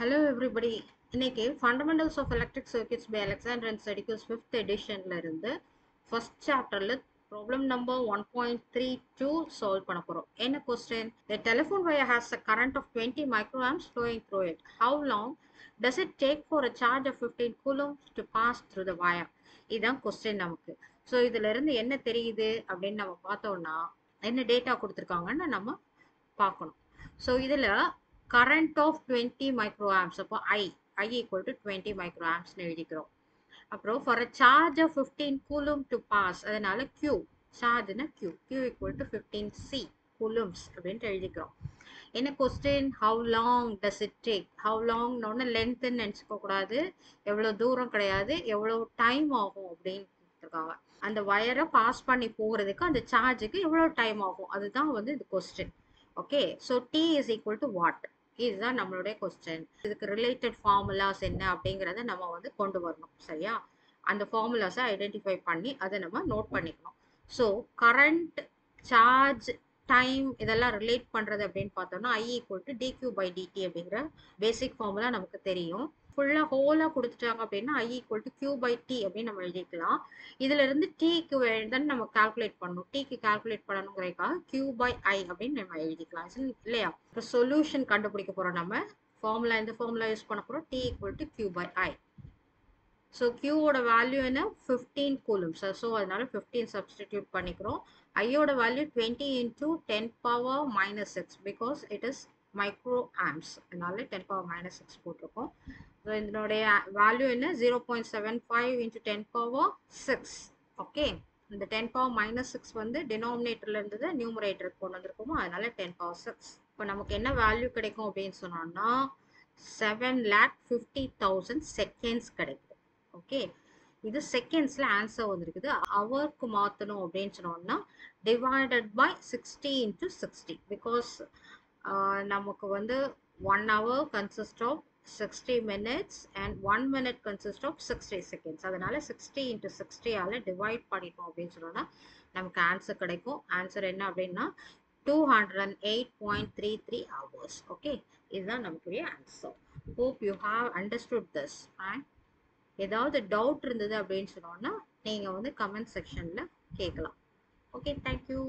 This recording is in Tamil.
Hello everybody. இன்னைக்கு Fundamentals of Electric Circuits by Alexander and Sedicus 5th editionல இருந்து first chapterல problem number 1.32 solve பண்ண போறோம். என்ன question? The telephone wire has a current of 20 microamps flowing through it. How long does it take for a charge of 15 coulombs to pass through the wire? இதான் question நமக்கு. So இதுல இருந்து என்ன தெரியுது அப்படின்னு நம்ம பார்த்தோம்னா என்ன டேட்டா கொடுத்திருக்காங்கன்னு நம்ம பார்க்கணும். So இதுல current of 20 microamps அப்போ I equal to 20 microamps எழுதிக்கிறோம். அப்புறம் for a charge of 15 coulomb to pass அதனால Q chargeனா Q equal to 15 C coulombs அப்படின்ட்டு எழுதிக்கிறோம். என்ன question? How long does it take? How long நோன்னு length நினைச்சுக்க கூடாது, எவ்வளவு தூரம் கிடையாது, எவ்வளவு டைம் ஆகும் அப்படின்னு கொடுத்துருக்காங்க. அந்த வயரை பாஸ் பண்ணி போகிறதுக்கு அந்த சார்ஜுக்கு எவ்வளவு டைம் ஆகும், அதுதான் வந்து இந்த question. Okay, so T is equal to what? இதுதான் நம்மளுடைய கொஸ்டின். இதுக்கு ரிலேட்டட் ஃபார்முலாஸ் என்ன அப்படிங்கிறத நம்ம வந்து கொண்டு வரணும். சரியா? அந்த ஃபார்முலாஸை ஐடென்டிஃபை பண்ணி அதை நம்ம நோட் பண்ணிக்கணும். ஸோ கரண்ட், சார்ஜ், டைம் இதெல்லாம் ரிலேட் பண்றது அப்படின்னு பார்த்தோம்னா I equal to dq by dt அப்படிங்கிற பேசிக் ஃபார்முலா நமக்கு தெரியும். ஃபுல்லாக ஹோலாக கொடுத்துட்டாங்க அப்படின்னா I equal to q by t அப்படின்னு நம்ம எழுதிக்கலாம். இதுல இருந்து டீக்கு தான் நம்ம கால்குலேட் பண்ணணும். டீக்கு கால்குலேட் பண்ணணுங்கிறதுக்காக q by i அப்படின்னு நம்ம எழுதிக்கலாம் இல்லையா? இப்போ சொல்யூஷன் கண்டுபிடிக்க போறோம். நம்ம ஃபார்முலா இந்த ஃபார்முலா யூஸ் பண்ண போறோம். t equal to q by i. So கியூவோட வேல்யூ என்ன? 15 கூலம்ஸ். ஸோ அதனால 15 சப்ஸ்டிடியூட் பண்ணிக்கிறோம். ஐயோட value 20 into 10 power minus 6 because it is micro amps. அதனால 10 power minus 6 போட்டிருக்கோம். ஸோ இதனுடைய வேல்யூ என்ன? 0.75 into 10 power 6. ஓகே, இந்த 10 power minus 6 வந்து டினாமினேட்டர்ல இருந்தது நியூமரேட்டருக்கு கொண்டு வந்திருக்கோமோ, அதனால 10 power 6. இப்போ நமக்கு என்ன வேல்யூ கிடைக்கும் அப்படின்னு சொன்னோம்னா 7,50,000 செகண்ட்ஸ் கிடைக்கும். ஓகே, இது செகண்ட்ஸ்ல ஆன்சர் வந்திருக்குது. அவருக்கு மாற்றணும் அப்படின்னு சொன்னோம்னா டிவைடட் பை 60 into 60 பிகாஸ் நமக்கு வந்து 1 hour consist of 60 minutes and 1 minute consist of 60 seconds. அதனால 60 into 60 ஆல டிவைட் பண்ணிட்டோம் அப்படின்னு சொன்னோம்னா நமக்கு ஆன்சர் கிடைக்கும். ஆன்சர் என்ன அப்படின்னா 208.33 hours. ஓகே, இதுதான் நமக்குரிய answer. Hope you have understood this. ஏதாவது டவுட் இருந்தது அப்படின்னு சொன்னோம்னா நீங்க வந்து கமெண்ட் செக்ஷன்ல கேட்கலாம். Okay, thank you.